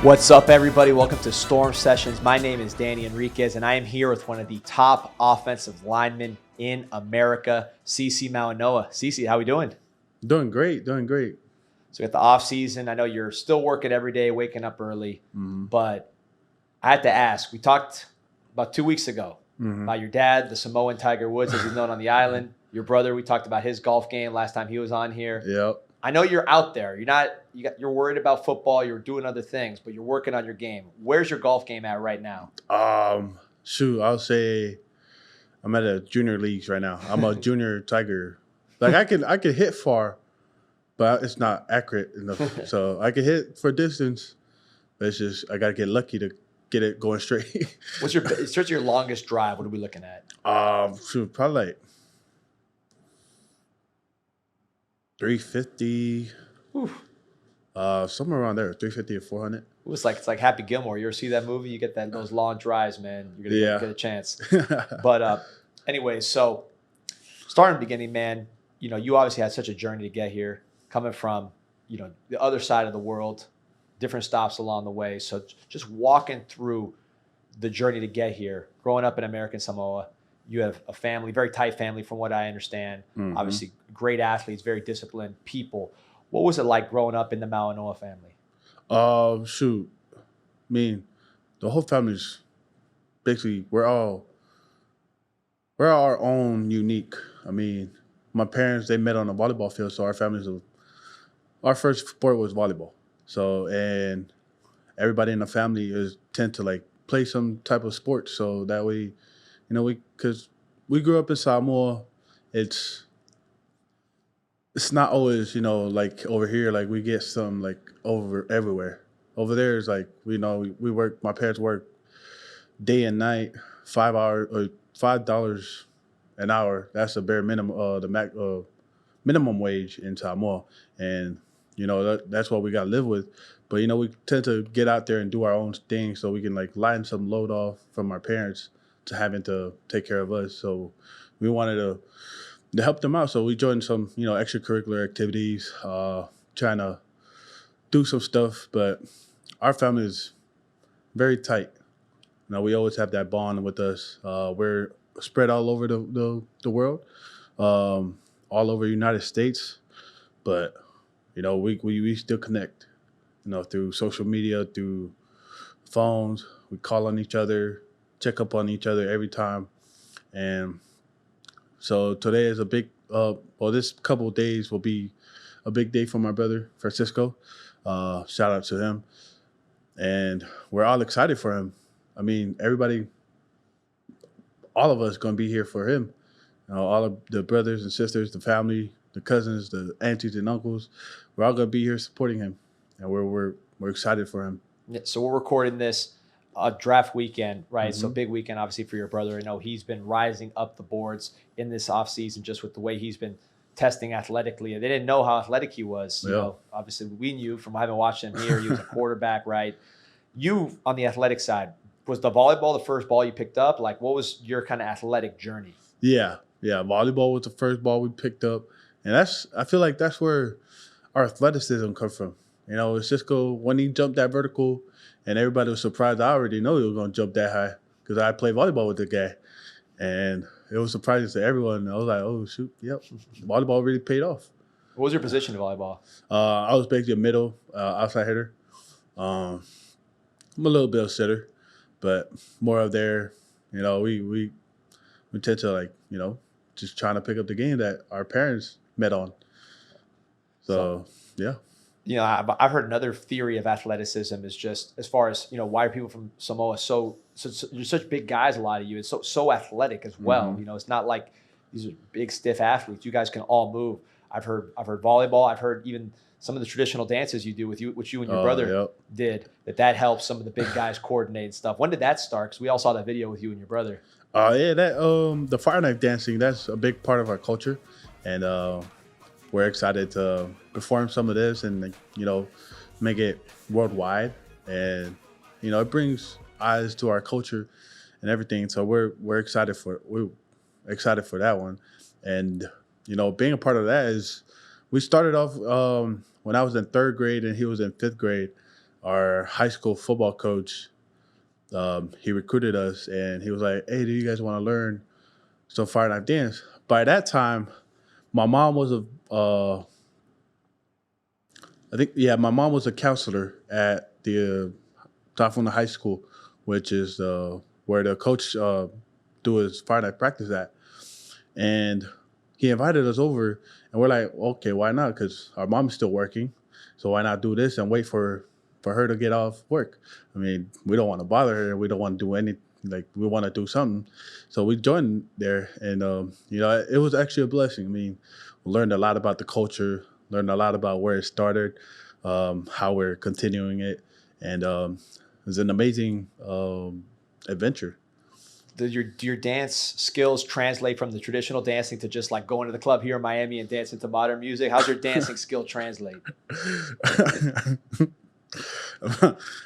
What's up, everybody? Welcome to Storm Sessions. My name is Danny Enriquez, and I am here with one of the top offensive linemen in America, CC Mauigoa. CC, how we doing? Doing great. So we got the off season. I know you're still working every day, waking up early, but I had to ask. We talked about 2 weeks ago about your dad, the Samoan Tiger Woods, as he's known on the island. Your brother, we talked about his golf game last time he was on here. Yep. I know you're out there. You're worried about football. You're doing other things, but you're working on your game. Where's your golf game at right now? I'll say I'm at a junior leagues right now. I'm a junior Tiger. Like I could hit far, but it's not accurate enough. So I can hit for distance, but it's just I gotta get lucky to get it going straight. What's your longest drive? What are we looking at? Probably like 350. Somewhere around there, 350 or 400. It's like Happy Gilmore. You ever see that movie? You get those long drives, man. You're gonna get a chance. But anyway, so starting at the beginning, man. You know, you obviously had such a journey to get here, coming from the other side of the world, different stops along the way. So just walking through the journey to get here, growing up in American Samoa. You have a family, very tight family from what I understand. Obviously, great athletes, very disciplined people. What was it like growing up in the Mauigoa family? I mean, the whole family's basically we're all our own unique. I mean, my parents, they met on a volleyball field, so our first sport was volleyball. So, and everybody in the family tend to like play some type of sport, so that way, because we grew up in Samoa, it's not always, like over here, like we get some like over everywhere. Over there is like, we work, my parents work day and night, 5 hours or $5 an hour. That's the bare minimum, minimum wage in Samoa. And, that's what we got to live with. But, we tend to get out there and do our own thing so we can like lighten some load off from our parents to having to take care of us. So we wanted to help them out. So we joined some, extracurricular activities, trying to do some stuff. But our family is very tight. We always have that bond with us. We're spread all over the world, all over the United States. But, we still connect, through social media, through phones. We call on each other, check up on each other every time. And so today is a big, this couple of days will be a big day for my brother, Francisco. Shout out to him. And we're all excited for him. I mean, all of us going to be here for him. All of the brothers and sisters, the family, the cousins, the aunties and uncles, we're all going to be here supporting him. And we're excited for him. Yeah, so we're recording this draft weekend, right? So big weekend, obviously, for your brother. I know he's been rising up the boards in this offseason just with the way he's been testing athletically. They didn't know how athletic he was. Obviously, we knew from having watched him here, he was a quarterback, right? You, on the athletic side, was the volleyball the first ball you picked up? Like, what was your kind of athletic journey? Yeah. Volleyball was the first ball we picked up. And I feel like that's where our athleticism comes from. Cisco, when he jumped that vertical, and everybody was surprised. I already know he was going to jump that high because I played volleyball with the guy. And it was surprising to everyone. I was like, oh, shoot, yep. Volleyball really paid off. What was your position in volleyball? I was basically a middle, outside hitter. I'm a little bit of sitter, but more of there, we tend to like, just trying to pick up the game that our parents met on. So yeah. I've heard another theory of athleticism is just as far as, why are people from Samoa so you're such big guys, a lot of you. It's so athletic as well. It's not like these are big, stiff athletes. You guys can all move. I've heard volleyball. I've heard even some of the traditional dances you do which you and your brother did, that helps some of the big guys coordinate and stuff. When did that start? Because we all saw that video with you and your brother. The fire knife dancing, that's a big part of our culture. And we're excited to perform some of this and, make it worldwide. And, it brings eyes to our culture and everything. So we're excited for that one. And, being a part of that is we started off when I was in third grade and he was in fifth grade. our high school football coach, he recruited us, and he was like, "Hey, do you guys want to learn some fire knife dance?" By that time, my mom was my mom was a counselor at the Tafuna High School, which is where the coach do his fire knife practice at. And he invited us over, and we're like, okay, why not? Because our mom's still working, so why not do this and wait for her to get off work? I mean, we don't want to bother her. We don't want to do anything. Like, we want to do something. So we joined there, and, it was actually a blessing. I mean, we learned a lot about the culture, learned a lot about where it started, how we're continuing it, and it was an amazing adventure. Do your dance skills translate from the traditional dancing to just like going to the club here in Miami and dancing to modern music? How's your dancing skill translate?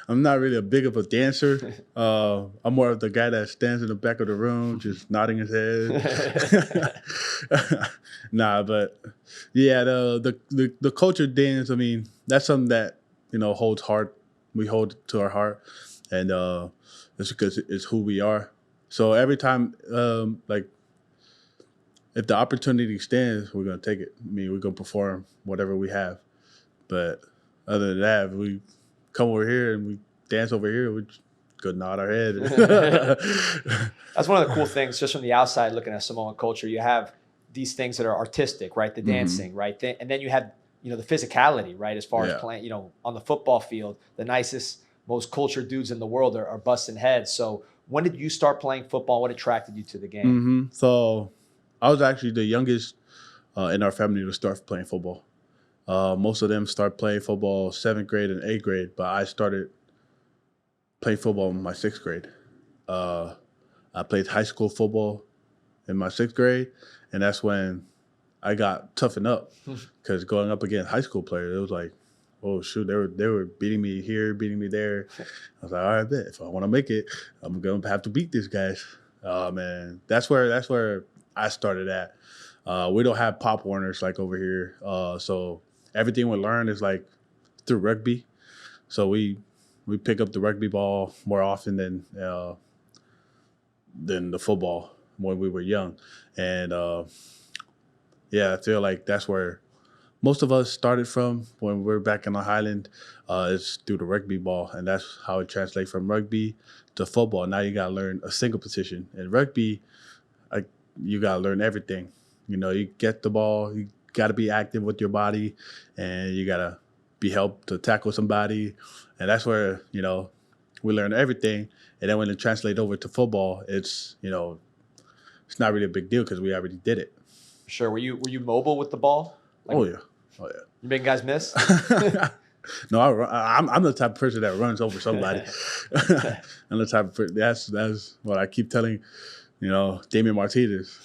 I'm not really a big of a dancer. I'm more of the guy that stands in the back of the room, just nodding his head. Nah, but yeah, the culture dance. I mean, that's something that holds heart. We hold it to our heart, and it's because it's who we are. So every time, if the opportunity stands, we're gonna take it. I mean, we're gonna perform whatever we have. But other than that, if we come over here and we dance over here, we just go nod our head. That's one of the cool things, just from the outside looking at Samoan culture. You have these things that are artistic, right? The dancing, right? And then you have, the physicality, right? As far as playing, on the football field, the nicest, most cultured dudes in the world are busting heads. So when did you start playing football? What attracted you to the game? So I was actually the youngest in our family to start playing football. Most of them start playing football 7th grade and 8th grade, but I started playing football in my 6th grade. I played high school football in my 6th grade, and that's when I got toughened up, because going up against high school players, it was like, oh shoot, they were beating me here, beating me there. I was like, all right, bet if I want to make it, I'm gonna have to beat these guys. Man, that's where I started at. We don't have Pop Warners like over here, so everything we learn is like through rugby. So we pick up the rugby ball more often than the football when we were young, and I feel like that's where most of us started from when we're back in the Highland. It's through the rugby ball, and that's how it translates from rugby to football. Now you got to learn a single position. In rugby, you got to learn everything. You get the ball, you got to be active with your body, and you got to be helped to tackle somebody. And that's where, we learn everything. And then when it translates over to football, it's not really a big deal because we already did it. Sure. Were you mobile with the ball? Oh yeah. You making guys miss? No, I'm the type of person that runs over somebody. I'm the type of person. That's what I keep telling, Damian Martinez.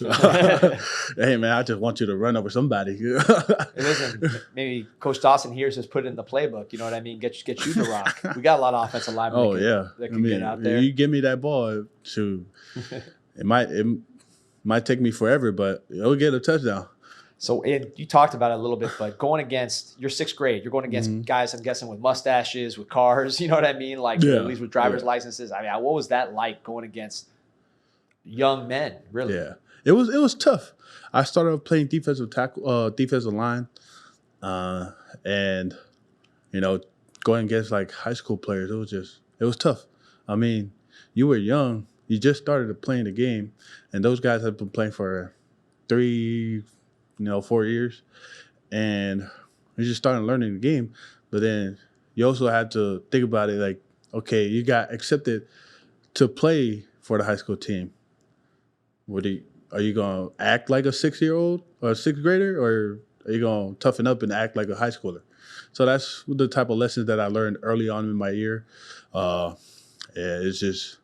Hey man, I just want you to run over somebody. Listen, maybe Coach Dawson here just put it in the playbook. You know what I mean? Get you the rock. We got a lot of offensive linemen. That can get out there. You give me that ball, shoot, it might take me forever, but it'll get a touchdown. So you talked about it a little bit, but going against your 6th grade, you're going against guys, I'm guessing, with mustaches, with cars, you know what I mean? Like at least with driver's licenses. I mean, what was that like going against young men, really? Yeah. It was tough. I started playing defensive line, and going against like high school players, it was tough. I mean, you were young, you just started playing the game, and those guys have been playing for 4 years, and you're just starting learning the game. But then you also had to think about it like, okay, you got accepted to play for the high school team. Are you going to act like a 6-year-old or a 6th grader, or are you going to toughen up and act like a high schooler? So that's the type of lessons that I learned early on in my year. It's just,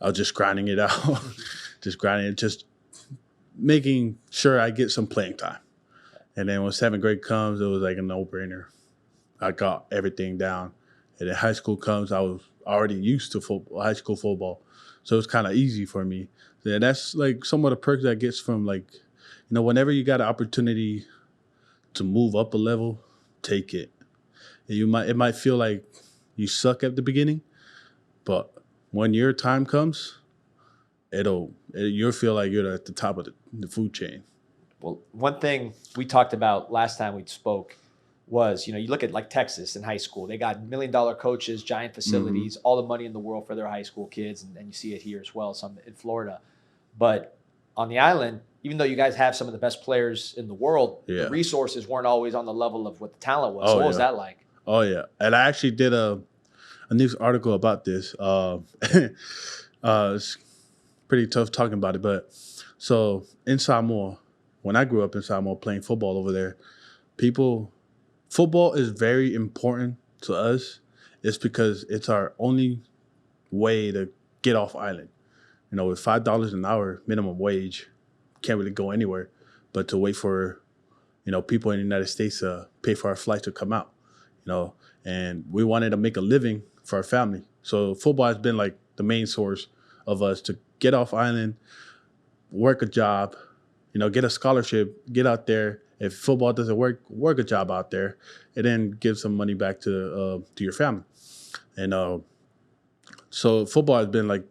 I was just grinding it out, just making sure I get some playing time. And then when 7th grade comes, it was like a no-brainer. I got everything down. And then high school comes, I was already used to high school football. So it's kind of easy for me. And that's like some of the perks that gets from like, whenever you got an opportunity to move up a level, take it. And it might feel like you suck at the beginning, but when your time comes, you'll feel like you're at the top of the food chain. Well, one thing we talked about last time we spoke was, you look at like Texas in high school, they got $1 million coaches, giant facilities, all the money in the world for their high school kids. And you see it here as well, some in Florida. But on the island, even though you guys have some of the best players in the world, the resources weren't always on the level of what the talent was. So what was that like? Oh, yeah. And I actually did a news article about this. It's pretty tough talking about it. But so in Samoa, when I grew up in Samoa playing football over there, football is very important to us. It's because it's our only way to get off island. With $5 an hour minimum wage, can't really go anywhere but to wait for, people in the United States to pay for our flight to come out, and we wanted to make a living for our family. So football has been like the main source of us to get off island, work a job, get a scholarship, get out there. If football doesn't work a job out there, and then give some money back to your family. And so football has been like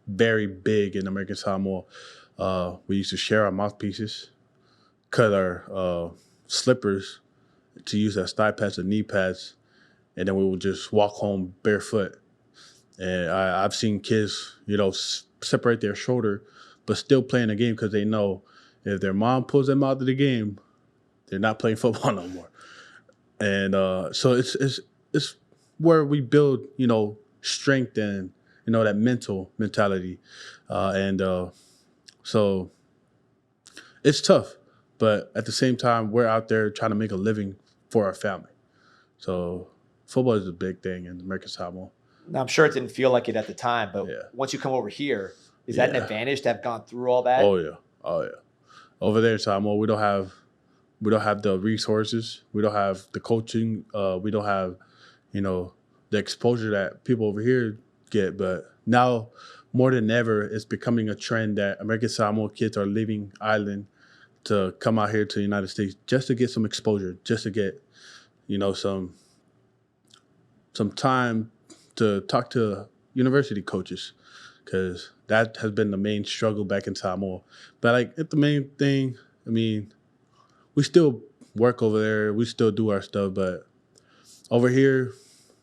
very big in American Samoa. We used to share our mouthpieces, cut our slippers to use as thigh pads and knee pads, and then we would just walk home barefoot. And I've seen kids, separate their shoulder, but still playing the game because they know if their mom pulls them out of the game, they're not playing football no more. And so it's where we build, strength and that mental mentality, and so it's tough, but at the same time, we're out there trying to make a living for our family. So football is a big thing in American Samoa. Now, I'm sure it didn't feel like it at the time, but once you come over here, is that an advantage to have gone through all that? Oh yeah. Over there in Samoa, we don't have the resources, we don't have the coaching, we don't have, the exposure that people over here get. But now, more than ever, it's becoming a trend that American Samoa kids are leaving island to come out here to the United States just to get some exposure, just to get, some time to talk to university coaches, because that has been the main struggle back in Samoa. But the main thing, we still work over there, we still do our stuff, but over here,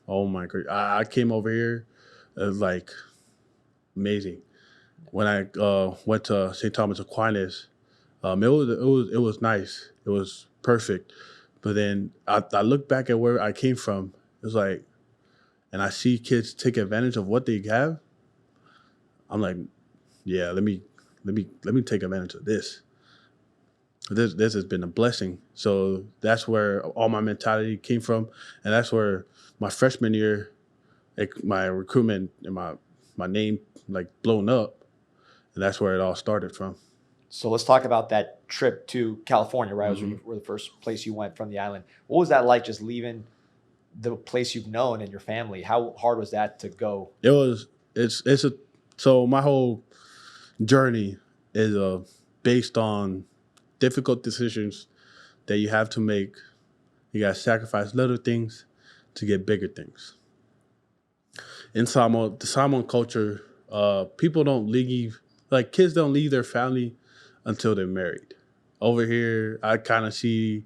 oh my God, I came over here, it was amazing. When I went to St. Thomas Aquinas, it was nice, it was perfect. But then I look back at where I came from, it was and I see kids take advantage of what they have. I'm like, yeah, let me take advantage of this. This has been a blessing. So that's where all my mentality came from, and that's where my freshman year, my recruitment and my name blown up, and that's where it all started from. So let's talk about that trip to California, right? Mm-hmm. It was the first place you went from the island. What was that like, just leaving the place you've known and your family? How hard was that to go? So my whole journey is based on difficult decisions that you have to make. You got to sacrifice little things to get bigger things. In Samoa, the Samoan culture, people don't leave, kids don't leave their family until they're married. Over here, I kind of see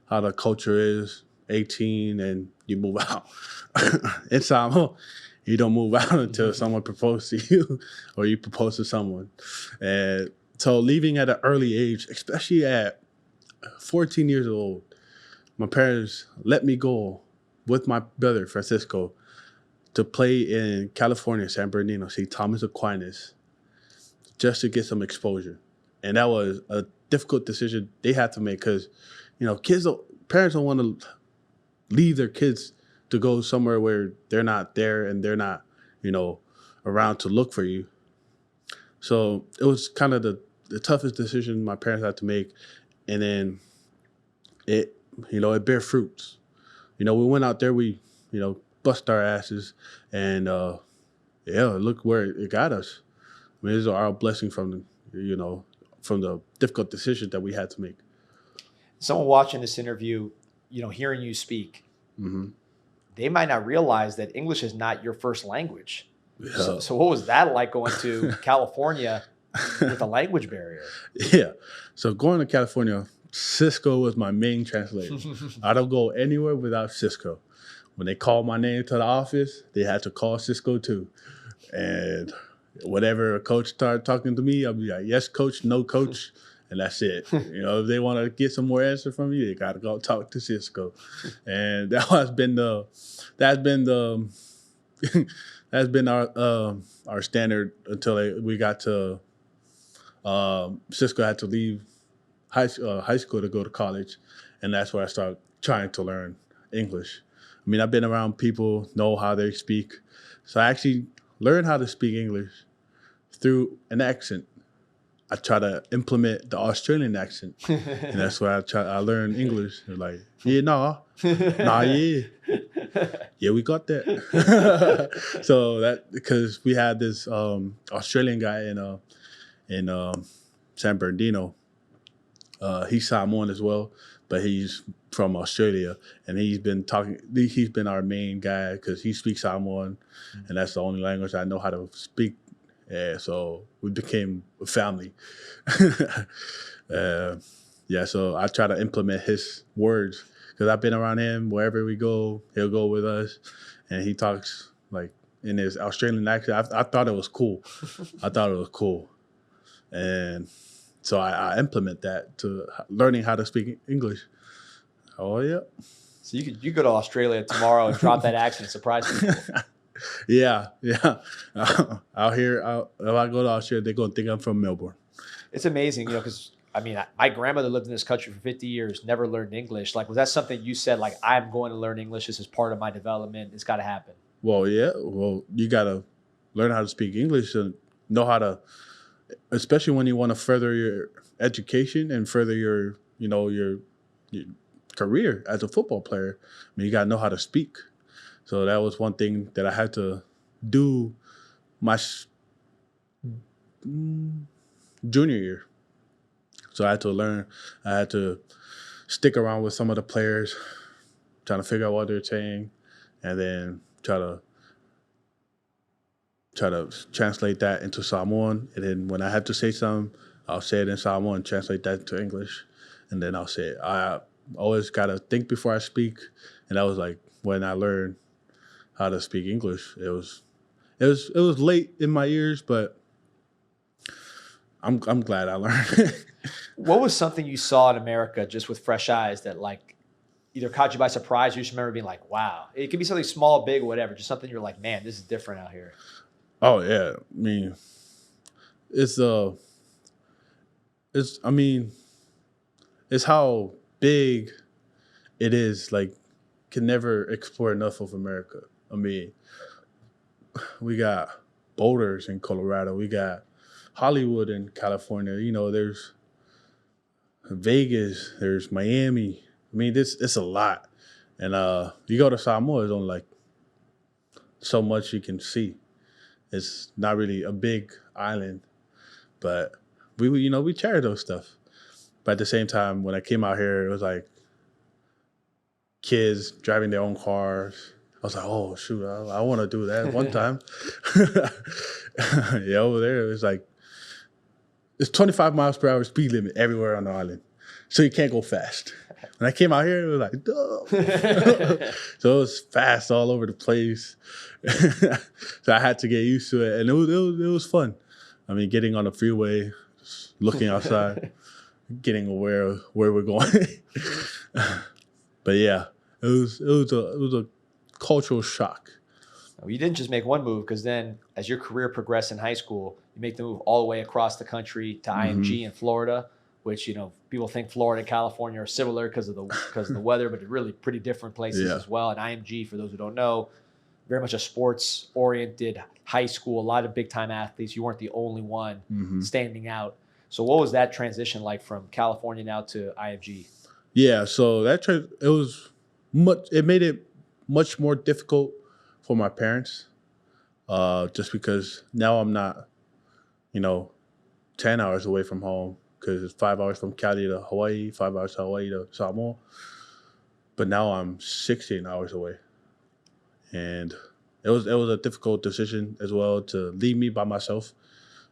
how the culture is. 18 and you move out. In Samoa, you don't move out until someone proposes to you or you propose to someone. And so leaving at an early age, especially at 14 years old, my parents let me go with my brother, Francisco, to play in California, San Bernardino, St. Thomas Aquinas, just to get some exposure. And that was a difficult decision they had to make because, parents don't want to leave their kids to go somewhere where they're not there and they're not, around to look for you. So it was kind of the toughest decision my parents had to make. And then it bear fruits. We went out there, we, bust our asses and, look where it got us. This is our blessing from the difficult decision that we had to make. Someone watching this interview, hearing you speak, mm-hmm. they might not realize that English is not your first language. Yeah. So what was that like going to California with a language barrier? Yeah. So going to California, Cisco was my main translator. I don't go anywhere without Cisco. When they called my name to the office, they had to call Cisco too. And whenever a coach started talking to me, I'll be like, yes, coach, no, coach. And that's it. If they want to get some more answer from me, they got to go talk to Cisco. And that's been our standard until we got to Cisco had to leave high school to go to college, and that's where I started trying to learn English. I mean, I've been around people, know how they speak, so I actually learned how to speak English through an accent. I try to implement the Australian accent, and that's where I learned English. They're like, yeah, nah, yeah. Yeah, we got that. So that because we had this Australian guy in San Bernardino. He's Samoan as well, but he's from Australia, and he's been our main guy because he speaks Samoan, and that's the only language I know how to speak. Yeah, so we became a family. So I try to implement his words because I've been around him. Wherever we go, he'll go with us, and he talks like in his Australian accent. I thought it was cool. And so I implement that to learning how to speak English. Oh, yeah. So you go to Australia tomorrow and drop that accent and surprise people. Yeah. Out here, if I go to Australia, they're going to think I'm from Melbourne. It's amazing, because my grandmother lived in this country for 50 years, never learned English. Like, was that something you said, like, I'm going to learn English, this is part of my development, it's got to happen? Well, yeah. Well, you got to learn how to speak English and know how to, especially when you want to further your education and further your career as a football player. I mean, you got to know how to speak. So that was one thing that I had to do my junior year. So I had to learn. I had to stick around with some of the players, trying to figure out what they're saying, and then try to translate that into Samoan. And then when I have to say something, I'll say it in Samoan, translate that into English, and then I'll say it. I always got to think before I speak, and that was like when I learned how to speak English. It was late in my years, but I'm glad I learned. What was something you saw in America just with fresh eyes that like either caught you by surprise or you just remember being like, wow? It could be something small, big, or whatever, just something you're like, man, this is different out here. Oh yeah. I mean, it's how big it is. Like, can never explore enough of America. I mean, we got boulders in Colorado. We got Hollywood in California. There's Vegas. There's Miami. I mean, it's a lot. And you go to Samoa, there's only like so much you can see. It's not really a big island, but we cherish those stuff. But at the same time, when I came out here, it was like kids driving their own cars. I was like, oh, shoot, I want to do that one time. Yeah, over there, it's 25 miles per hour speed limit everywhere on the island. So you can't go fast. When I came out here, it was like, duh. So it was fast all over the place. So I had to get used to it. And it was fun. I mean, getting on the freeway, looking outside, getting aware of where we're going. But yeah, it was a cultural shock. You didn't just make one move, because then as your career progressed in high school, you make the move all the way across the country to IMG in Florida, which people think Florida and California are similar because of the weather, but they're really pretty different places as well. And IMG, for those who don't know, very much a sports oriented high school, a lot of big time athletes. You weren't the only one standing out. So what was that transition like from California now to IMG? Yeah, so it made it much more difficult for my parents, just because now I'm not, 10 hours away from home, because it's 5 hours from Cali to Hawaii, 5 hours to Hawaii to Samoa. But now I'm 16 hours away. and it was a difficult decision as well to leave me by myself.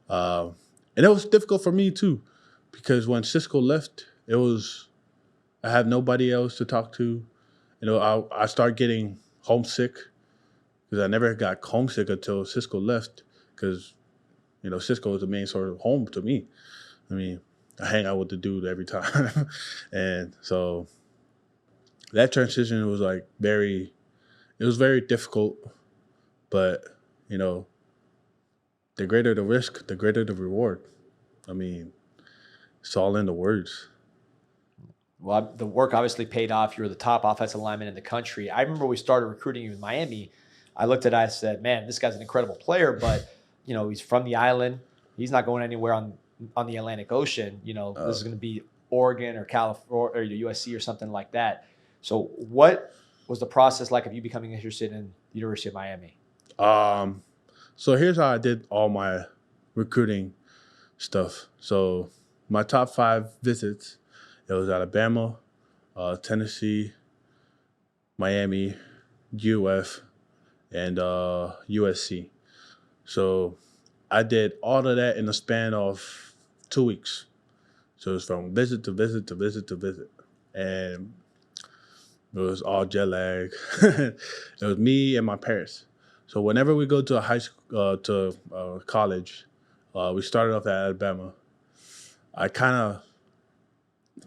And it was difficult for me too, because when Cisco left, I had nobody else to talk to. I started getting homesick because I never got homesick until Cisco left. Because Cisco was the main sort of home to me. I mean, I hang out with the dude every time, and so that transition was like it was very difficult. But the greater the risk, the greater the reward. I mean, it's all in the words. Well, the work obviously paid off. You were the top offensive lineman in the country. I remember we started recruiting you in Miami. I looked at it, I said, man, this guy's an incredible player, but, he's from the island. He's not going anywhere on the Atlantic Ocean. This is going to be Oregon or California or USC or something like that. So what was the process like of you becoming interested in the University of Miami? So here's how I did all my recruiting stuff. So my top 5 visits, it was Alabama, Tennessee, Miami, UF, and USC. So I did all of that in the span of 2 weeks. So it was from visit to visit to visit to visit. And it was all jet lag. It was me and my parents. So whenever we go to a high school, college, we started off at Alabama.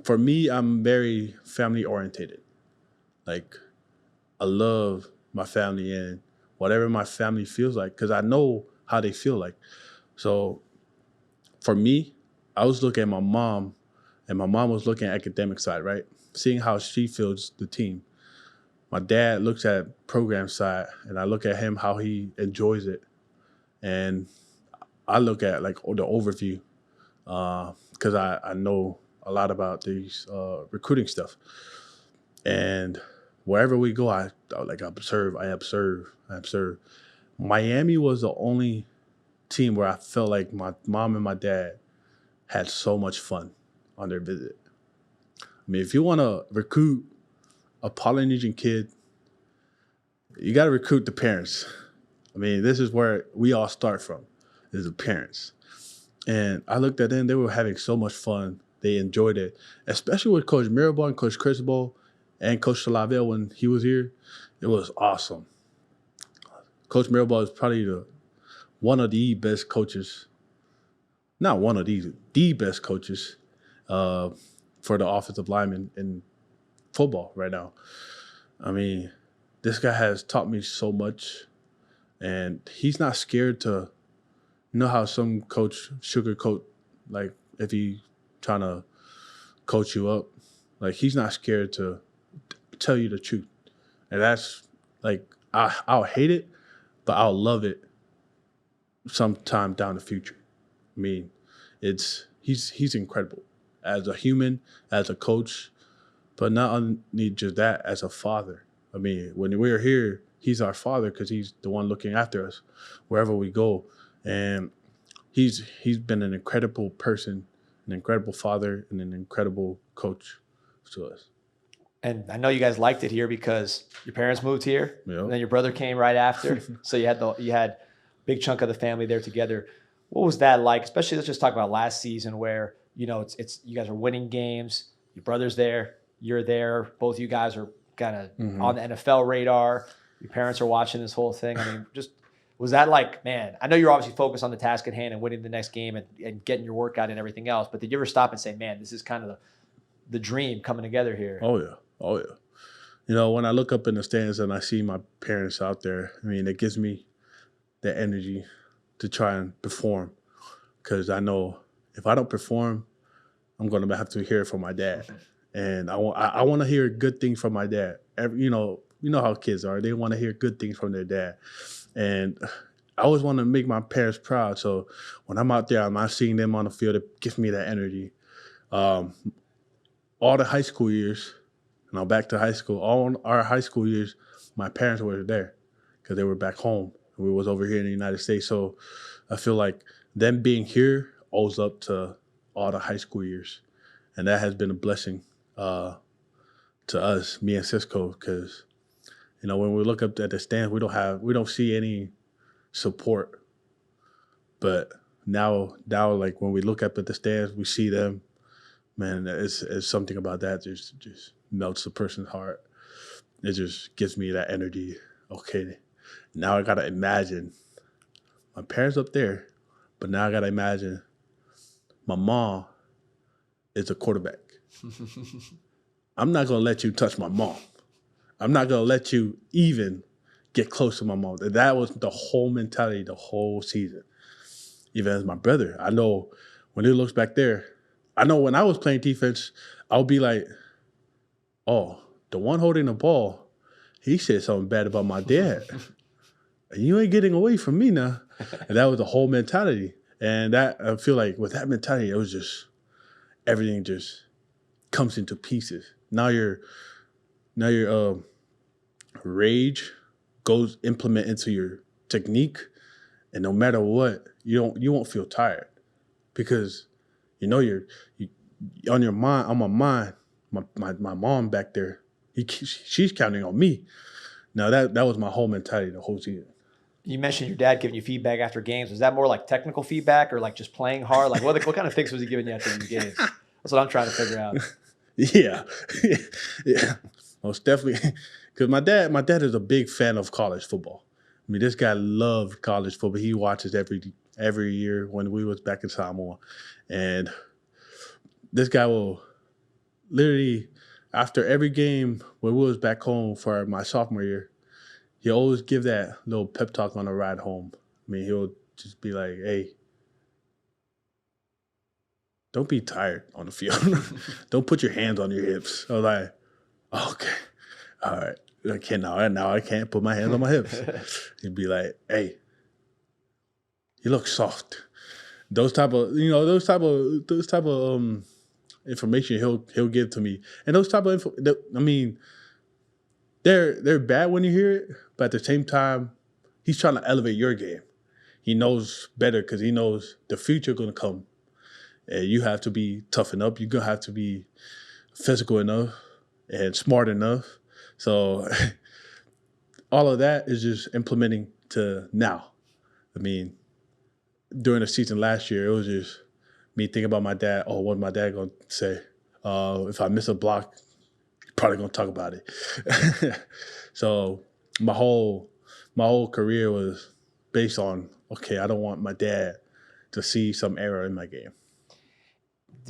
For me, I'm very family orientated. Like, I love my family and whatever my family feels like, because I know how they feel like. So for me, I was looking at my mom, and my mom was looking at academic side, right? Seeing how she feels the team. My dad looks at program side, and I look at him, how he enjoys it. And I look at like the overview, because I know a lot about these recruiting stuff. And wherever we go, I observe. Miami was the only team where I felt like my mom and my dad had so much fun on their visit. I mean, if you want to recruit a Polynesian kid, you got to recruit the parents. I mean, this is where we all start from, is the parents. And I looked at them, they were having so much fun. They enjoyed it, especially with Coach Mirabal and Coach Cristobal and Coach Salaville when he was here. It was awesome. Coach Mirabal is probably one of the best coaches, not one of the best coaches for the offensive lineman in football right now. I mean, this guy has taught me so much, and he's not scared to, how some coach sugarcoat, like if he trying to coach you up, like he's not scared to tell you the truth. And that's like, I'll hate it, but I'll love it sometime down the future. I mean, he's incredible as a human, as a coach, but not only just that, as a father. I mean, when we're here, he's our father because he's the one looking after us wherever we go. And he's been an incredible person, an incredible father, and an incredible coach to us. And I know you guys liked it here because your parents moved here, Yep. And then your brother came right after. So you had a big chunk of the family there together. What was that like? Especially, let's just talk about last season where, it's you guys are winning games. Your brother's there, you're there. Both of you guys are kind of on the NFL radar. Your parents are watching this whole thing. I mean, just was that like, man, I know you're obviously focused on the task at hand and winning the next game and getting your workout and everything else, but did you ever stop and say, man, this is kind of the dream coming together here? Oh, yeah. When I look up in the stands and I see my parents out there, I mean, it gives me the energy to try and perform, because I know if I don't perform, I'm going to have to hear it from my dad. And I want to hear good things from my dad. You know how kids are. They want to hear good things from their dad. And I always want to make my parents proud. So when I'm out there, I'm not seeing them on the field. It gives me that energy. All the high school years, back to high school, all our high school years, my parents were there because they were back home. We was over here in the United States. So I feel like them being here owes up to all the high school years. And that has been a blessing to us, me and Cisco, because You know, when we look up at the stands, we don't see any support. But now, like when we look up at the stands, we see them. Man, it's something about that just melts the person's heart. It just gives me that energy. Okay, now I gotta imagine my parents up there, but now I gotta imagine my mom is a quarterback. I'm not gonna let you touch my mom. I'm not gonna let you even get close to my mom. That was the whole mentality, the whole season. Even as my brother, I know when he looks back there, I know when I was playing defense, I'll be like, oh, the one holding the ball, he said something bad about my dad. You ain't getting away from me now. And that was the whole mentality. And that I feel like with that mentality, it was just everything just comes into pieces. Now your rage goes implement into your technique, and no matter what, you won't feel tired because you know you on your mind. On my mind, my mom back there, she's counting on me. Now that was my whole mentality the whole season. You mentioned your dad giving you feedback after games. Was that more like technical feedback or like just playing hard? Like what kind of things was he giving you after these games? That's what I'm trying to figure out. Yeah, yeah, most definitely. Because my dad is a big fan of college football. I mean, this guy loved college football. He watches every year when we was back in Samoa, and this guy will literally after every game when we was back home for my sophomore year, he always give that little pep talk on the ride home. I mean, he'll just be like, "Hey, don't be tired on the field. Don't put your hands on your hips." I was like, "Okay, all right. Okay, now I can't put my hands on my hips." He'd be like, "Hey, you look soft." Those type of information he'll give to me, and those type of info. I mean, they're bad when you hear it, but at the same time, he's trying to elevate your game. He knows better because he knows the future going to come, and you have to be tough enough. You're gonna have to be physical enough and smart enough. So all of that is just implementing to now. I mean, during the season last year, it was just me thinking about my dad. Oh, what my dad gonna say? If I miss a block, probably gonna talk about it. So my whole career was based on, okay, I don't want my dad to see some error in my game.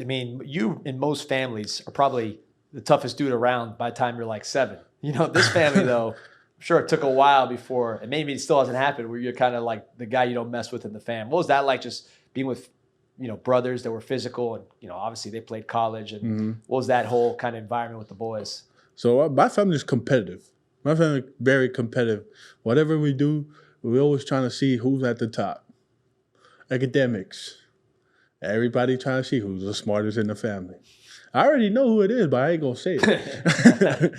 I mean, you in most families are probably the toughest dude around by the time you're like 7. You know, this family though, I'm sure it took a while before, and maybe it still hasn't happened, where you're kind of like the guy you don't mess with in the fam. What was that like, just being with, you know, brothers that were physical and, you know, obviously they played college, and what was that whole kind of environment with the boys? So my family is competitive. My family very competitive. Whatever we do, we're always trying to see who's at the top. Academics. Everybody trying to see who's the smartest in the family. I already know who it is, but I ain't gonna say it.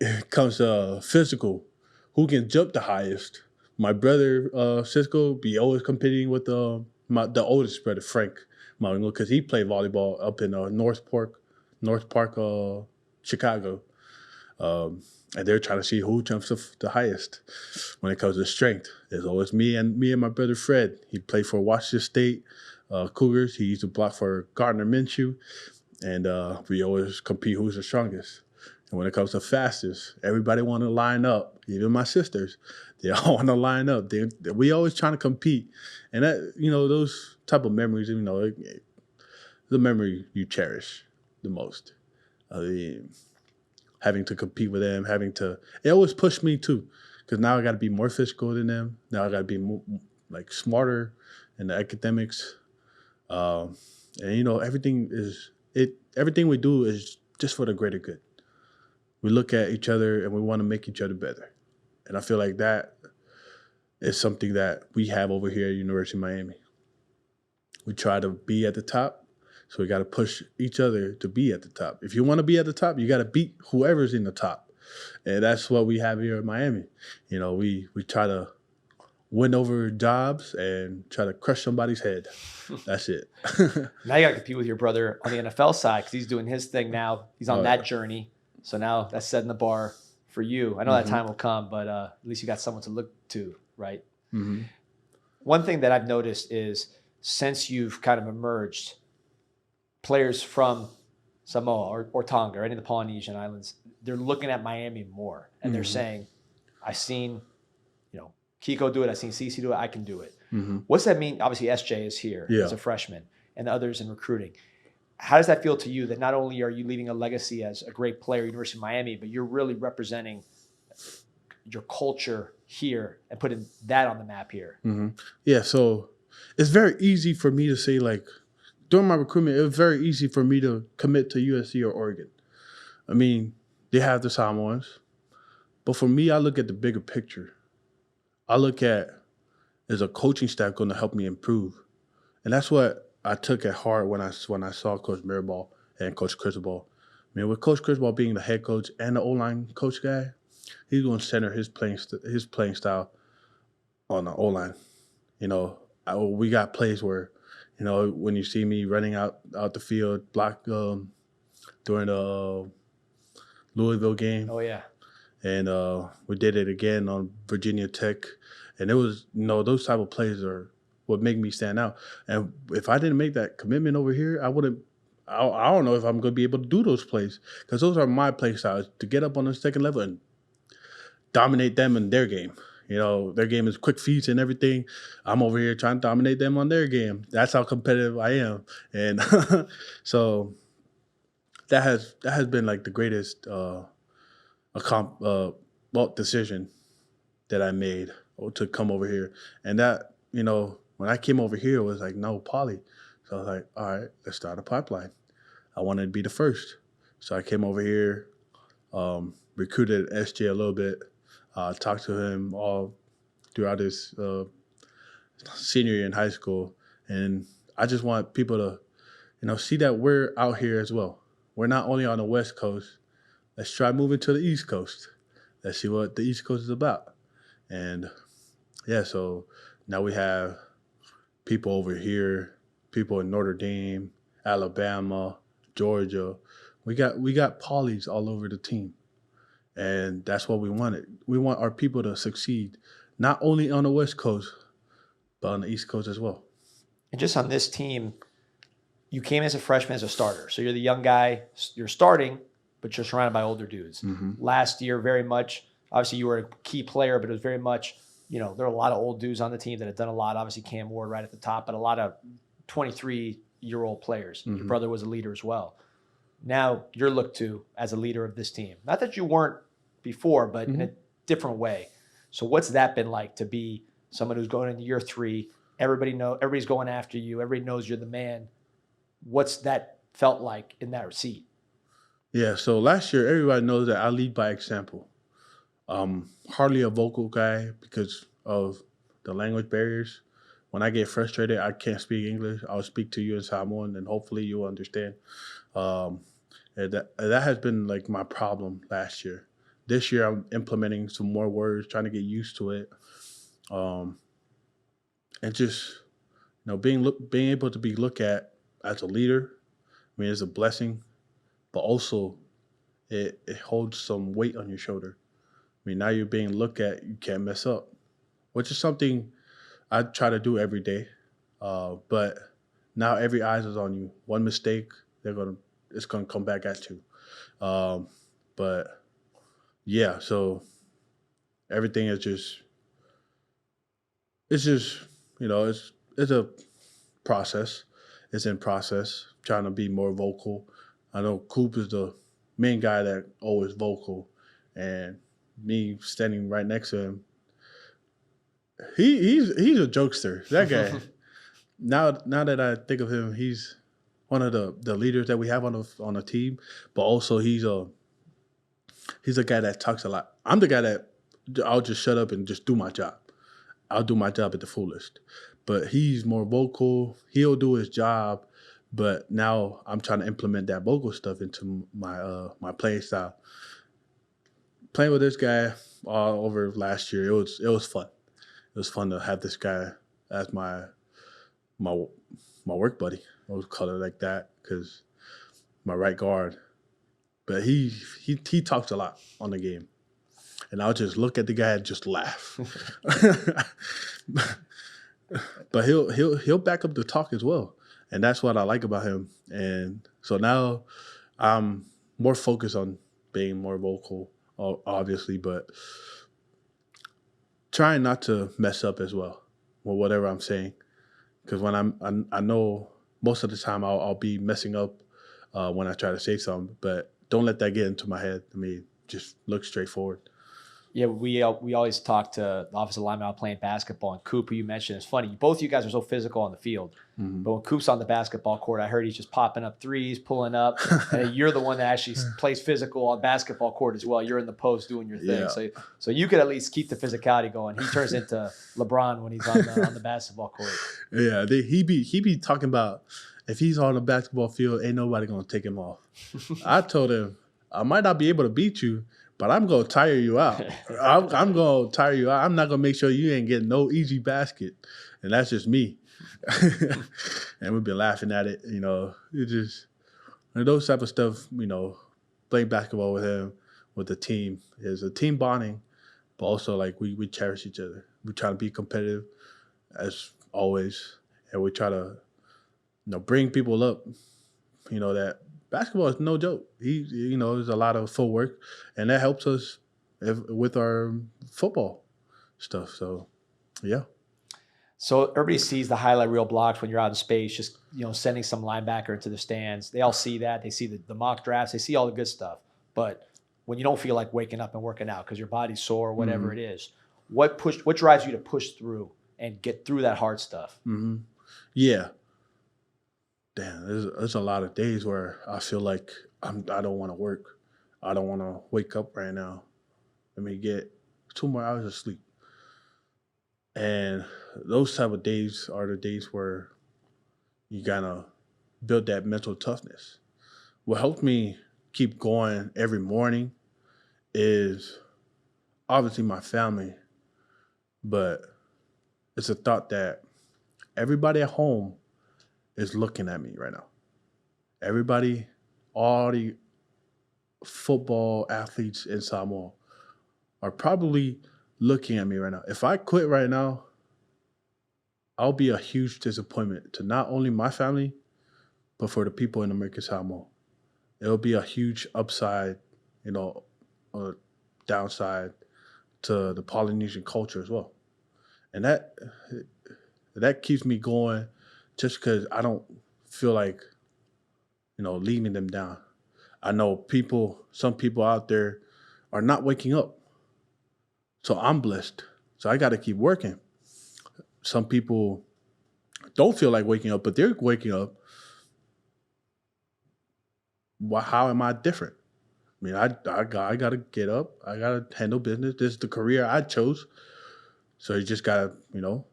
It comes to physical. Who can jump the highest? My brother Cisco be always competing with the oldest brother Frank Mauigoa, because he played volleyball up in North Park, Chicago. And they're trying to see who jumps the highest. When it comes to strength, there's always me and my brother Fred. He played for Washington State Cougars. He used to block for Gardner Minshew, and we always compete who's the strongest. And when it comes to fastest, everybody want to line up. Even my sisters, they all want to line up. We always trying to compete, and that, you know, those type of memories, you know, the memory you cherish the most. I mean, having to compete with them, it always pushed me too, because now I got to be more physical than them. Now I got to be more, like, smarter in the academics, and you know, everything we do is just for the greater good. We look at each other and we want to make each other better, and I feel like that is something that we have over here at University of Miami. We try to be at the top. So we got to push each other to be at the top. If you want to be at the top, you got to beat whoever's in the top. And that's what we have here in Miami. You know, we try to win over jobs and try to crush somebody's head. That's it. Now you got to compete with your brother on the NFL side, because he's doing his thing now. He's on that journey. So now that's setting the bar for you. I know that time will come, but at least you got someone to look to, right? Mm-hmm. One thing that I've noticed is since you've kind of emerged, players from Samoa or Tonga or any of the Polynesian islands, they're looking at Miami more, and they're saying, "I've seen, Kiko do it. I've seen CC do it. I can do it." What's that mean? Obviously, SJ is here as a freshman, and the others in recruiting. How does that feel to you that not only are you leaving a legacy as a great player at University of Miami, but you're really representing your culture here and putting that on the map here? Yeah, so it's very easy for me to say, like, during my recruitment, it was very easy for me to commit to USC or Oregon. I mean, they have the Samoans. But for me, I look at the bigger picture. I look at, is a coaching staff going to help me improve? And that's what I took at heart when I saw Coach Mirabal and Coach Cristobal. I mean, with Coach Cristobal being the head coach and the O-line coach guy, he's going to center his playing style on the O-line. We got plays where, when you see me running out the field, block during the Louisville game. Oh, yeah. And we did it again on Virginia Tech. And it was, those type of plays are what make me stand out. And if I didn't make that commitment over here, I don't know if I'm going to be able to do those plays, because those are my play styles, to get up on the second level and dominate them in their game. Their game is quick feet and everything. I'm over here trying to dominate them on their game. That's how competitive I am. And so that has been like the greatest decision that I made to come over here. And that, when I came over here, it was like, no, poly. So I was like, all right, let's start a pipeline. I wanted to be the first. So I came over here, recruited SJ a little bit, talked to him all throughout his senior year in high school. And I just want people to, see that we're out here as well. We're not only on the West Coast. Let's try moving to the East Coast. Let's see what the East Coast is about. And yeah, so now we have people over here, people in Notre Dame, Alabama, Georgia. We got polys all over the team. And that's what we wanted. We want our people to succeed, not only on the West Coast, but on the East Coast as well. And just on this team, you came as a freshman as a starter. So you're the young guy, you're starting, but you're surrounded by older dudes. Last year, very much, obviously you were a key player, but it was very much, there are a lot of old dudes on the team that have done a lot. Obviously Cam Ward right at the top, but a lot of 23-year-old players. Your brother was a leader as well. Now you're looked to as a leader of this team. Not that you weren't before, but in a different way. So what's that been like to be someone who's going into year 3? Everybody's going after you. Everybody knows you're the man. What's that felt like in that seat? Yeah, so last year, everybody knows that I lead by example. Hardly a vocal guy because of the language barriers. When I get frustrated, I can't speak English. I'll speak to you in Samoan, and hopefully you'll understand. And that has been like my problem last year. This year, I'm implementing some more words, trying to get used to it, and just being able to be looked at as a leader. I mean, it's a blessing, but also it holds some weight on your shoulder. I mean, now you're being looked at, you can't mess up, which is something I try to do every day. But now every eyes is on you. One mistake, it's gonna come back at you. But yeah, so everything is it's a process. It's in process, trying to be more vocal. I know Coop is the main guy that always vocal, and me standing right next to him, he's a jokester. That guy. Now that I think of him, he's one of the leaders that we have on the team, but also he's a guy that talks a lot. I'm the guy that I'll just shut up and just do my job. I'll do my job at the fullest. But he's more vocal. He'll do his job. But now I'm trying to implement that vocal stuff into my play style. Playing with this guy all over last year, it was fun. It was fun to have this guy as my work buddy. I would call it like that because my right guard. But he talks a lot on the game. and I'll just look at the guy and just laugh. But he'll back up the talk as well, and that's what I like about him. And so now I'm more focused on being more vocal, obviously, but trying not to mess up as well with whatever I'm saying, because when I know most of the time I'll be messing up when I try to say something, but don't let that get into my head. I mean, just look straight forward. Yeah, we always talk to the offensive lineman out playing basketball, and Coop, who you mentioned, it's funny. Both of you guys are so physical on the field, but when Coop's on the basketball court, I heard he's just popping up threes, pulling up, and you're the one that actually plays physical on basketball court as well. You're in the post doing your thing, so you could at least keep the physicality going. He turns into LeBron when he's on the basketball court. Yeah, he be talking about if he's on the basketball field, ain't nobody gonna take him off. I told him I might not be able to beat you, but I'm going to tire you out. I'm going to tire you out. I'm not going to make sure you ain't getting no easy basket. And that's just me. And we've been laughing at it. You know, it just, and those type of stuff, you know, playing basketball with him, with the team, is a team bonding, but also like we cherish each other. We try to be competitive as always. And we try to, you know, bring people up, you know, that basketball is no joke. You know, there's a lot of footwork, and that helps us with our football stuff. So, yeah. So everybody sees the highlight reel blocks when you're out in space, just, you know, sending some linebacker into the stands. They all see that. They see the mock drafts. They see all the good stuff. But when you don't feel like waking up and working out because your body's sore or whatever it is, what drives you to push through and get through that hard stuff? Yeah. Damn, there's a lot of days where I feel like I don't want to work. I don't want to wake up right now. Let me get 2 more hours of sleep. And those type of days are the days where you gotta build that mental toughness. What helped me keep going every morning is obviously my family, but it's a thought that everybody at home is looking at me right now. Everybody, all the football athletes in Samoa are probably looking at me right now. If I quit right now, I'll be a huge disappointment to not only my family, but for the people in American Samoa. It'll be a huge upside, you know, or downside to the Polynesian culture as well. And that keeps me going, just because I don't feel like, you know, leaving them down. I know some people out there are not waking up. So I'm blessed. So I got to keep working. Some people don't feel like waking up, but they're waking up. How am I different? I mean, I got to get up. I got to handle business. This is the career I chose. So you just got to, you know,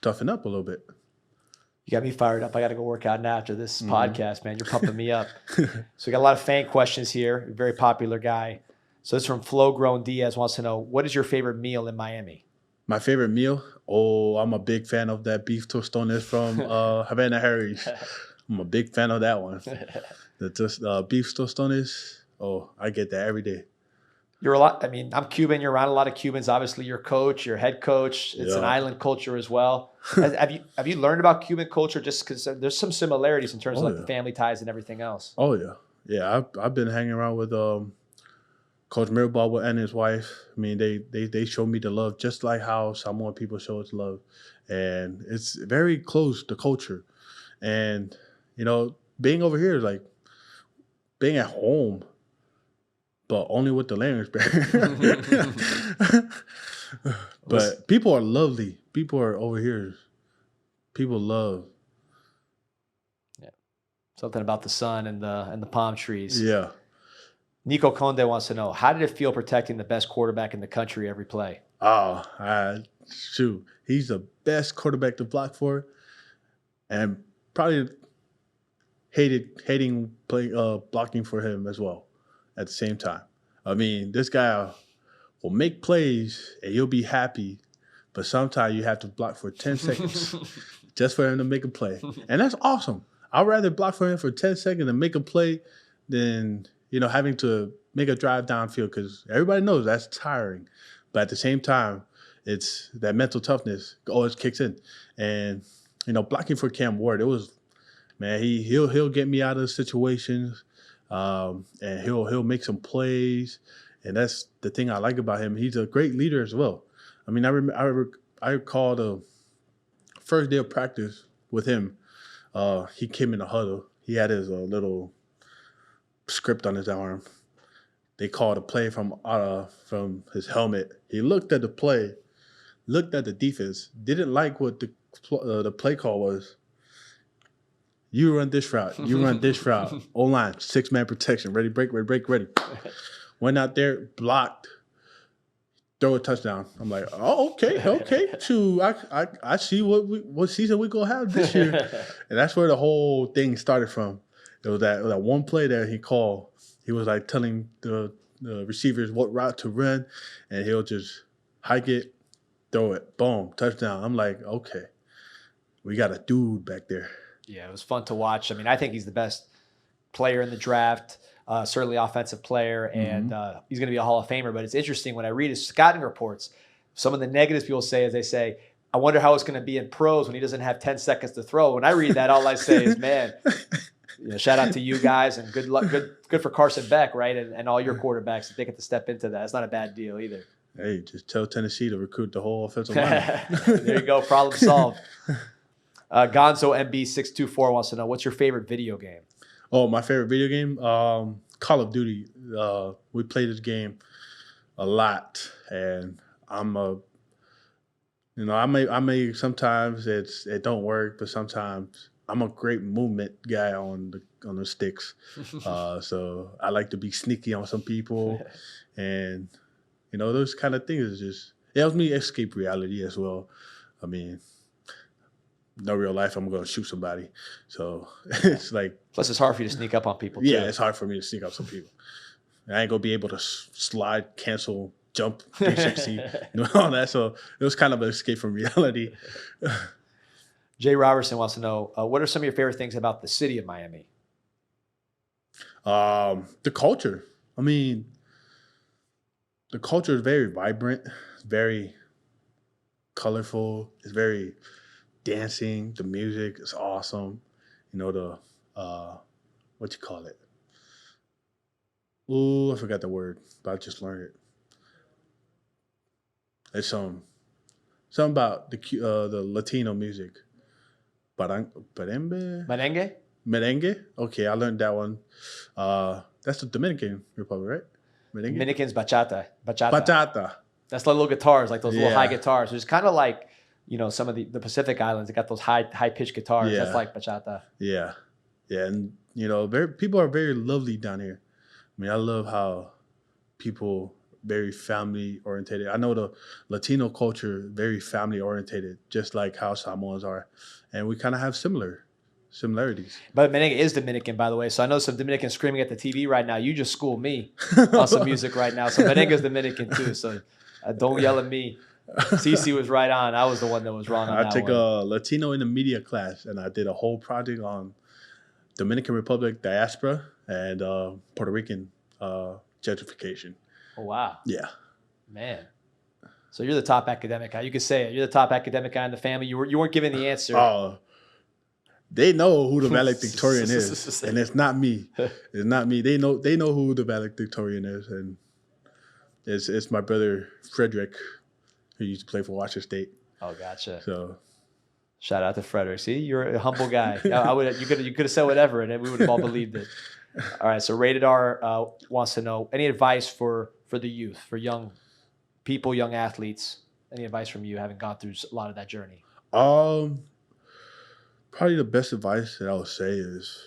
toughen up a little bit. You got me fired up. I got to go work out now after this podcast, man. You're pumping me up. So we got a lot of fan questions here. You're a very popular guy. So this is from Flo Grown Diaz, wants to know, what is your favorite meal in Miami? My favorite meal? Oh, I'm a big fan of that beef tostones from Havana Harry's. I'm a big fan of that one. The beef tostones, oh, I get that every day. I'm Cuban. You're around a lot of Cubans. Obviously, your coach, your head coach. It's an island culture as well. Have you learned about Cuban culture? Just because there's some similarities in terms of the family ties and everything else. Oh yeah, yeah. I've been hanging around with Coach Mirabal and his wife. I mean, they show me the love just like how Samoan people show us love, and it's very close to culture. And you know, being over here is like being at home, but only with the language barrier. But people are lovely. People are over here. People love. Yeah, something about the sun and the palm trees. Yeah. Nico Conde wants to know, how did it feel protecting the best quarterback in the country every play? Oh, shoot. He's the best quarterback to block for, and probably hating blocking for him as well at the same time. I mean, this guy will make plays and you'll be happy, but sometimes you have to block for 10 seconds just for him to make a play. And that's awesome. I'd rather block for him for 10 seconds and make a play than, you know, having to make a drive downfield because everybody knows that's tiring. But at the same time, it's that mental toughness always kicks in. And, blocking for Cam Ward, it was, man, he'll get me out of situations, and he'll make some plays. And that's the thing I like about him. He's a great leader as well. I mean, I recall the first day of practice with him. He came in the huddle. He had his little script on his arm. They called a play from his helmet. He looked at the play, looked at the defense, didn't like what the play call was. You run this route. You run this route. O-line, 6-man protection. Ready, break, ready. Went out there, blocked, throw a touchdown. I'm like, oh, okay. Shoot, I see what season we gonna have this year. And that's where the whole thing started from. It was that one play that he called. He was like telling the receivers what route to run, and he'll just hike it, throw it, boom, touchdown. I'm like, okay, we got a dude back there. Yeah, it was fun to watch. I mean, I think he's the best player in the draft, certainly offensive player, and he's going to be a Hall of Famer. But it's interesting when I read his scouting reports, some of the negatives people say is they say, I wonder how it's going to be in pros when he doesn't have 10 seconds to throw. When I read that, all I say is, man, shout out to you guys and good luck. Good for Carson Beck, right? And all your quarterbacks if they get to step into that. It's not a bad deal either. Hey, just tell Tennessee to recruit the whole offensive line. There you go. Problem solved. Gonzo MB624 wants to know, what's your favorite video game? Oh, my favorite video game? Call of Duty. We play this game a lot, and I may sometimes it don't work, but sometimes I'm a great movement guy on the sticks. So I like to be sneaky on some people, and those kind of things it helps me escape reality as well. I mean, no real life, I'm going to shoot somebody. So it's like. Plus, it's hard for you to sneak up on people, too. Yeah, it's hard for me to sneak up some people. I ain't going to be able to slide, cancel, jump 360, all that. So it was kind of an escape from reality. Jay Robertson wants to know, what are some of your favorite things about the city of Miami? The culture. I mean, the culture is very vibrant, very colorful. It's very dancing. The music is awesome. What you call it? Ooh, I forgot the word, but I just learned it. It's something about the Latino music. Merengue? Merengue? Okay, I learned that one. That's the Dominican Republic, right? Merengue? Dominicans, bachata. Bachata. That's the little guitars, like those little high guitars. It's kind of like, some of the Pacific Islands, they got those high-pitched guitars. Yeah. That's like bachata. Yeah. Yeah, and, people are very lovely down here. I mean, I love how people very family-oriented. I know the Latino culture, very family-oriented, just like how Samoans are. And we kind of have similarities. But Merengue is Dominican, by the way. So I know some Dominicans screaming at the TV right now. You just schooled me on some music right now. So Merengue is Dominican, too. So don't yell at me. CC was right on. I was the one that was wrong on that one. I took a Latino in the media class, and I did a whole project on Dominican Republic diaspora and Puerto Rican gentrification. Oh, wow. Yeah. Man. So you're the top academic guy. You could say it. You're the top academic guy in the family. You weren't given the answer. They know who the valedictorian is, and it's not me. It's not me. They know who the valedictorian is, and it's my brother Frederick, who used to play for Washington State. Oh, gotcha. So, shout out to Frederick. See, you're a humble guy. You could have said whatever, and we would have all believed it. All right. So Rated R wants to know, any advice for the youth, for young people, young athletes? Any advice from you, having gone through a lot of that journey? Probably the best advice that I would say is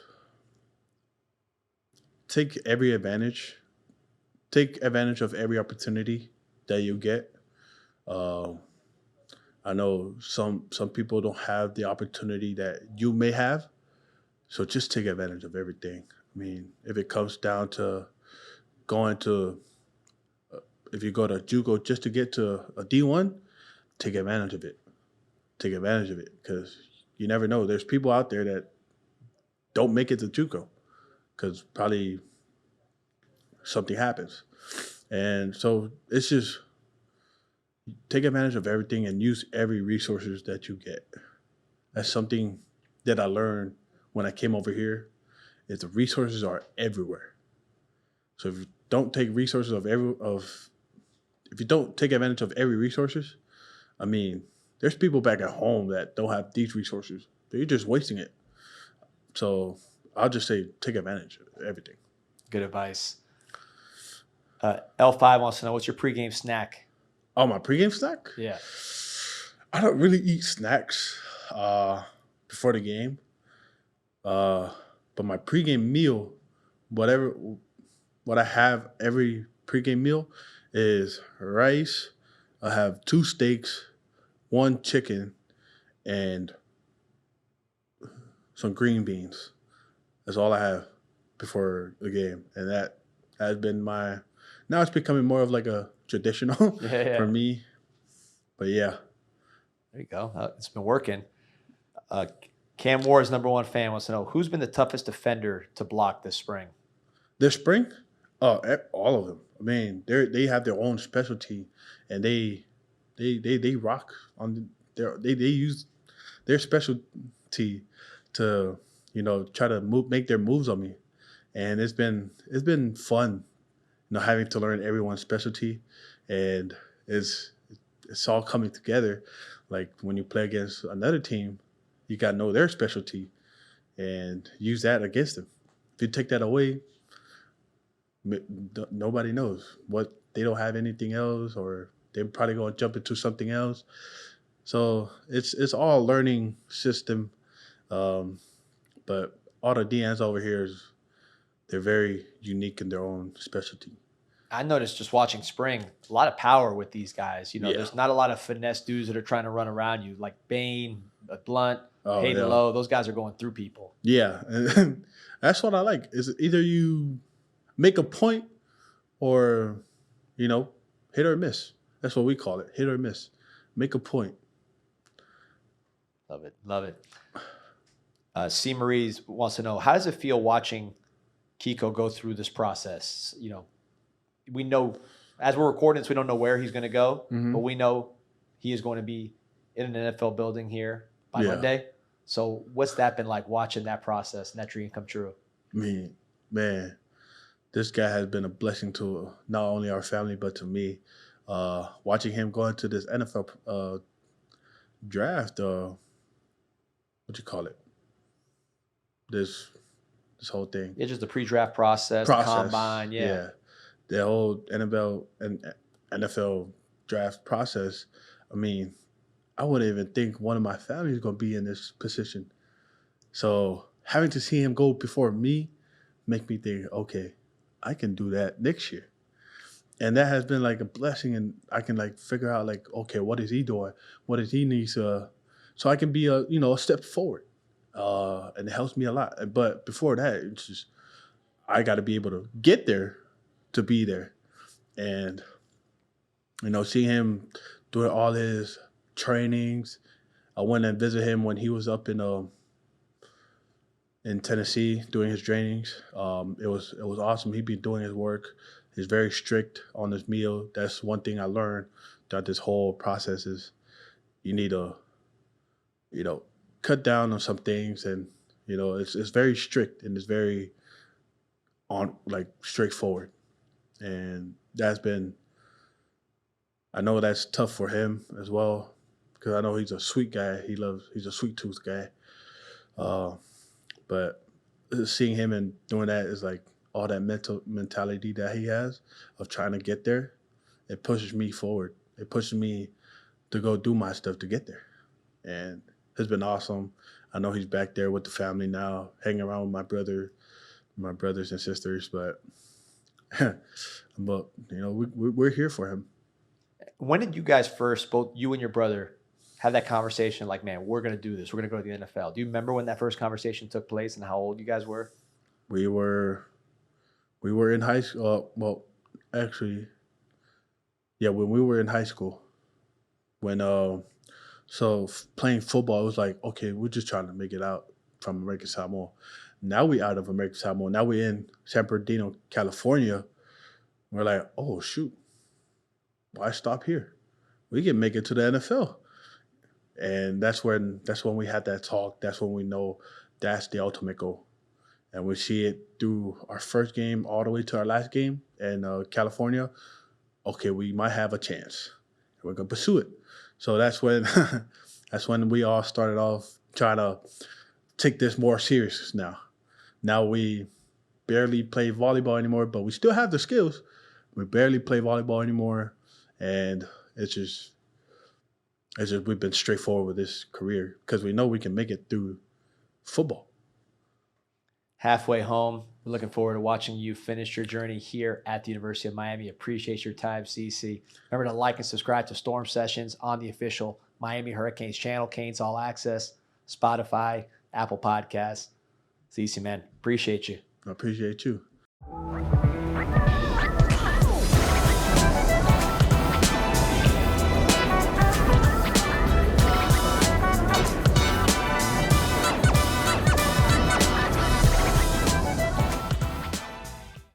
take every advantage. Take advantage of every opportunity that you get. I know some people don't have the opportunity that you may have, so just take advantage of everything. I mean, if it comes down to if you go to JUCO just to get to a D1, take advantage of it. Take advantage of it, because you never know. There's people out there that don't make it to JUCO because probably something happens. And so it's just take advantage of everything and use every resources that you get. That's something that I learned when I came over here. Is the resources are everywhere. So if you don't take resources if you don't take advantage of every resources, I mean, there's people back at home that don't have these resources. They're just wasting it. So I'll just say take advantage of everything. Good advice. L5 wants to know, what's your pregame snack? Oh, my pregame snack? Yeah. I don't really eat snacks before the game. But my pregame meal, what I have every pregame meal is rice. I have 2 steaks, 1 chicken, and some green beans. That's all I have before the game. And that has been now it's becoming more of like a traditional for me. But yeah. There you go. It's been working. Cam Moore's #1 fan wants to know, who's been the toughest defender to block this spring? This spring? Oh, all of them. I mean, they have their own specialty, and they rock on they use their specialty to try to make their moves on me, and it's been fun, having to learn everyone's specialty, and it's all coming together. Like when you play against another team, you got to know their specialty and use that against them. If you take that away, nobody knows what they don't have anything else, or they're probably going to jump into something else. So it's all learning system. But all the DNs over here, they're very unique in their own specialty. I noticed just watching spring, a lot of power with these guys. There's not a lot of finesse dudes that are trying to run around you, like Bain, Blunt, Hayden Lowe. Those guys are going through people. Yeah, and that's what I like. Is either you make a point or, hit or miss. That's what we call it, hit or miss. Make a point. Love it. Love it. C. Marie wants to know, how does it feel watching Kiko go through this process? We know, as we're recording this, we don't know where he's going to go, but we know he is going to be in an NFL building here by Monday. So what's that been like, watching that process and that dream come true? Man, this guy has been a blessing to not only our family, but to me. Watching him go into this NFL draft, what you call it? This whole thing. Yeah, just the pre-draft process. Combine, The whole NFL draft process. I mean, I wouldn't even think one of my family is going to be in this position. So having to see him go before me make me think, okay, I can do that next year. And that has been like a blessing, and I can like figure out like, okay, what is he doing? What does he need to, so I can be a step forward. And it helps me a lot. But before that, it's just, I got to be able to get there to be there. And, seeing him doing all his trainings. I went and visited him when he was up in Tennessee doing his trainings. It was awesome. He'd been doing his work. He's very strict on his meal. That's one thing I learned throughout this whole process is you need to, cut down on some things, and it's very strict, and it's very straightforward. And I know that's tough for him as well, because I know he's a sweet guy. He's a sweet tooth guy. But seeing him and doing that is like all that mentality that he has of trying to get there. It pushes me forward. It pushes me to go do my stuff to get there. And it's been awesome. I know he's back there with the family now, hanging around with my brothers and sisters. But we're here for him. When did you guys first, both you and your brother, have that conversation like, man, we're going to do this. We're going to go to the NFL. Do you remember when that first conversation took place and how old you guys were? We were in high school. Well, actually, when we were in high school. So playing football, it was like, okay, we're just trying to make it out from American Samoa. Now we out of American Samoa. Now we're in San Bernardino, California. We're like, oh shoot, why stop here? We can make it to the NFL. And that's when we had that talk. That's when we know that's the ultimate goal. And we see it through our first game all the way to our last game in California. Okay, we might have a chance. We're gonna pursue it. So that's when that's when we all started off trying to take this more serious now. Now we barely play volleyball anymore, but we still have the skills. We barely play volleyball anymore, and it's just we've been straightforward with this career because we know we can make it through football. Halfway home. We're looking forward to watching you finish your journey here at the University of Miami. Appreciate your time, CC. Remember to like and subscribe to Storm Sessions on the official Miami Hurricanes channel, Canes All Access, Spotify, Apple Podcasts. CC, man, appreciate you. I appreciate you.